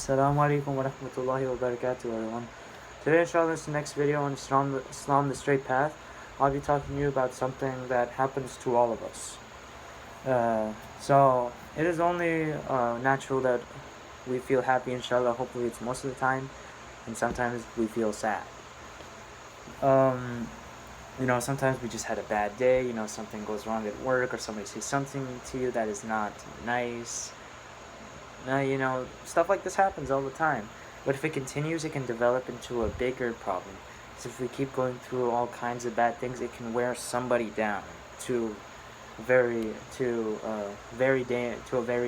Assalamu alaikum wa rahmatullahi wa barakatuh, everyone. Today, inshallah, this next video on Islam, the Straight Path, I'll be talking to you about something that happens to all of us. So, it is only natural that we feel happy, inshallah. Hopefully, it's most of the time, and sometimes we feel sad. Sometimes we just had a bad day, something goes wrong at work, or somebody says something to you that is not nice. Stuff like this happens all the time. But if it continues, it can develop into a bigger problem. So if we keep going through all kinds of bad things, it can wear somebody down to a very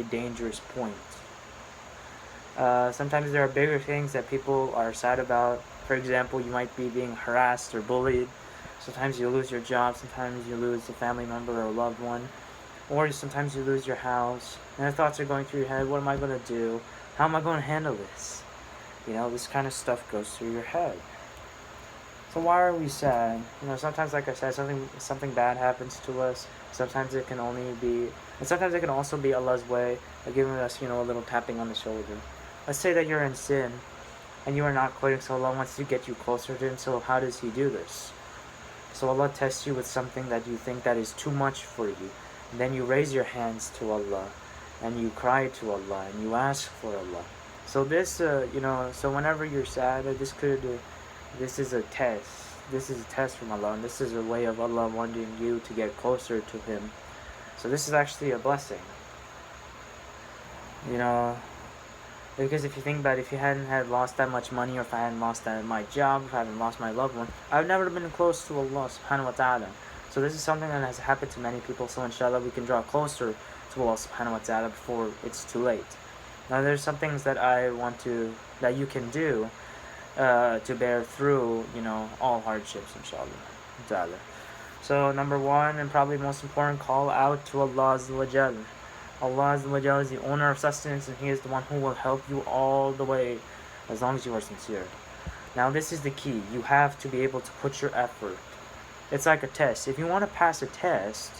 dangerous point. Sometimes there are bigger things that people are sad about. For example, you might be being harassed or bullied. Sometimes you lose your job. Sometimes you lose a family member or a loved one. Or sometimes you lose your house, and the thoughts are going through your head, what am I going to do? How am I going to handle this? This kind of stuff goes through your head. So why are we sad? Sometimes, like I said, something bad happens to us. Sometimes it can sometimes it can also be Allah's way of giving us, a little tapping on the shoulder. Let's say that you're in sin, and you are not quitting, so Allah wants to get you closer to Him, so how does He do this? So Allah tests you with something that you think that is too much for you. And then you raise your hands to Allah, and you cry to Allah, and you ask for Allah. So this, so whenever you're sad, this is a test. This is a test from Allah, and this is a way of Allah wanting you to get closer to Him. So this is actually a blessing. Because if you think about it, if you hadn't had lost that much money, or if I hadn't lost my job, if I hadn't lost my loved one, I've never been close to Allah subhanahu wa ta'ala. So this is something that has happened to many people, so inshallah we can draw closer to Allah subhanahu wa ta'ala before it's too late. Now there's some things that that you can do to bear through, all hardships, inshallah. So number one, and probably most important, call out to Allah Azza wa Jal. Allah Azza wa Jal is the owner of sustenance, and He is the one who will help you all the way, as long as you are sincere. Now this is the key. You have to be able to put your effort. It's like a test. If you want to pass a test,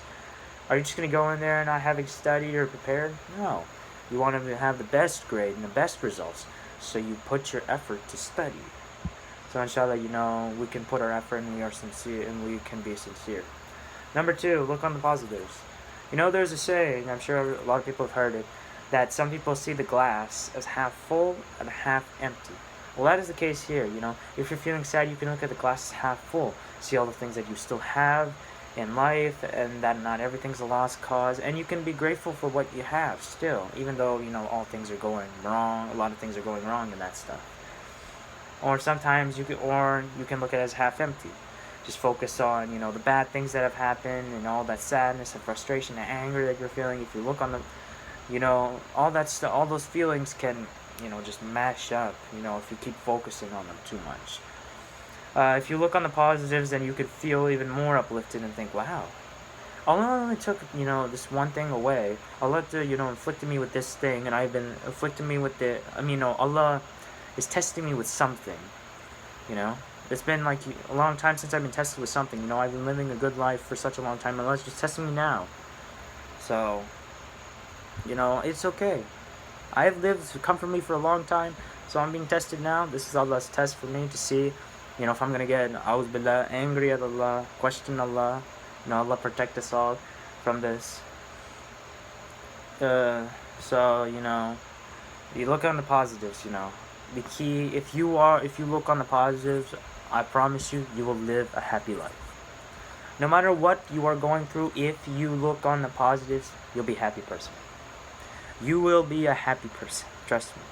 are you just going to go in there and not having studied or prepared? No. You want to have the best grade and the best results. So you put your effort to study. So inshallah, we can put our effort and we are sincere and we can be sincere. Number two, look on the positives. There's a saying, I'm sure a lot of people have heard it, that some people see the glass as half full and half empty. Well, that is the case here, If you're feeling sad, you can look at the glass half full. See all the things that you still have in life, and that not everything's a lost cause. And you can be grateful for what you have still, even though, all things are going wrong. A lot of things are going wrong in that stuff. Or sometimes you can look at it as half empty. Just focus on, the bad things that have happened and all that sadness and frustration and anger that you're feeling. If you look on all that stuff, all those feelings can just mash up, if you keep focusing on them too much. If you look on the positives, then you could feel even more uplifted and think, wow, Allah only took, this one thing away. Allah, inflicted me with this thing, and I've been afflicting me with Allah is testing me with something, It's been like a long time since I've been tested with something, I've been living a good life for such a long time, and Allah's just testing me now. So, it's okay. I've lived comfortably for a long time, so I'm being tested now. This is Allah's test for me to see, if I'm going to get, A'udhu Billah, angry at Allah, question Allah, Allah protect us all from this. So, you look on the positives, The key, if you look on the positives, I promise you, you will live a happy life. No matter what you are going through, if you look on the positives, you'll be a happy person. You will be a happy person, trust me,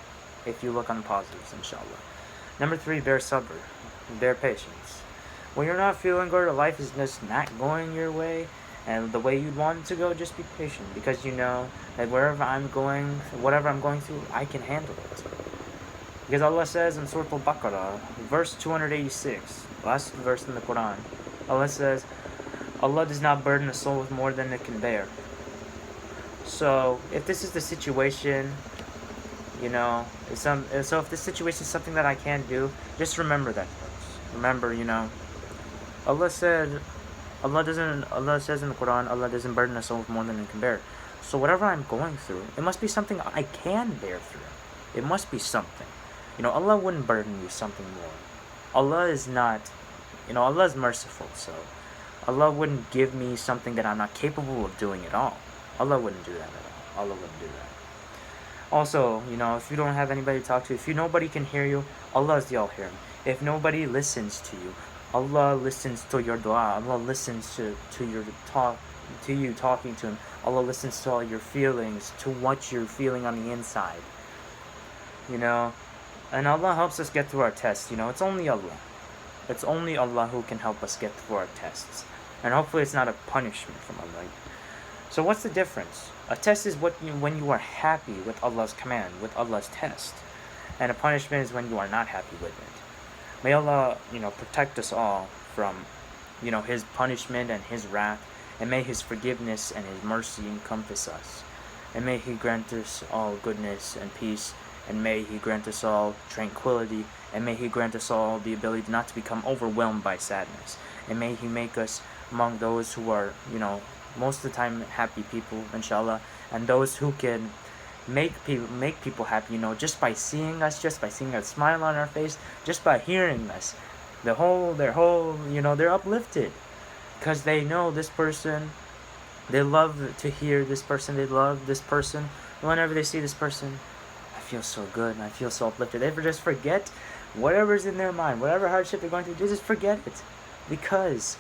if you look on the positives, inshallah. Number three, bear sabr, bear patience. When you're not feeling good, or life is just not going your way, and the way you'd want it to go, just be patient, because that whatever I'm going through, I can handle it. Because Allah says in Surah Al-Baqarah, verse 286, last verse in the Quran, Allah says, Allah does not burden a soul with more than it can bear. So, if this is the situation, so if this situation is something that I can't do, just remember that verse. Remember, Allah says in the Quran, Allah doesn't burden a soul with more than it can bear. So whatever I'm going through, it must be something I can bear through. it must be something. Allah wouldn't burden you something more. Allah is not, Allah is merciful, so Allah wouldn't give me something that I'm not capable of doing at all. Allah wouldn't do that at all. Allah wouldn't do that. Also, if you don't have anybody to talk to, if nobody can hear you, Allah is the all-hearing. If nobody listens to you, Allah listens to your dua. Allah listens to your talk, to you talking to Him. Allah listens to all your feelings, to what you're feeling on the inside. And Allah helps us get through our tests. It's only Allah. It's only Allah who can help us get through our tests. And hopefully it's not a punishment from Allah. So what's the difference? A test is when you are happy with Allah's command, with Allah's test. And a punishment is when you are not happy with it. May Allah, protect us all from, His punishment and His wrath. And may His forgiveness and His mercy encompass us. And may He grant us all goodness and peace. And may He grant us all tranquility. And may He grant us all the ability not to become overwhelmed by sadness. And may He make us among those who are, most of the time happy people, inshallah. And those who can make people happy, just by seeing us, just by seeing a smile on our face, just by hearing us. Their whole, they're uplifted. Because they know this person, they love to hear this person, they love this person. Whenever they see this person, I feel so good and I feel so uplifted. They just forget whatever's in their mind, whatever hardship they're going through, just forget it. Because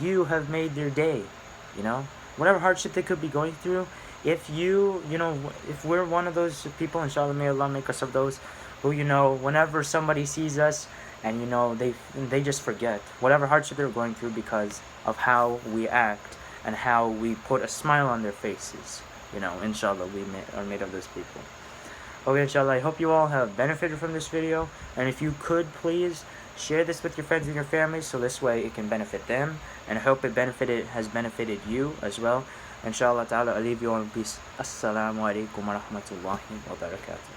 you have made their day, Whatever hardship they could be going through, if if we're one of those people, inshallah, may Allah make us of those who, whenever somebody sees us and, they just forget whatever hardship they're going through because of how we act and how we put a smile on their faces. Inshallah, we are made of those people. Okay, inshallah, I hope you all have benefited from this video. And if you could, please share this with your friends and your family so this way it can benefit them. And I hope it has benefited you as well. Inshallah ta'ala, I'll leave you all in peace. Assalamu alaikum wa rahmatullahi wa barakatuh.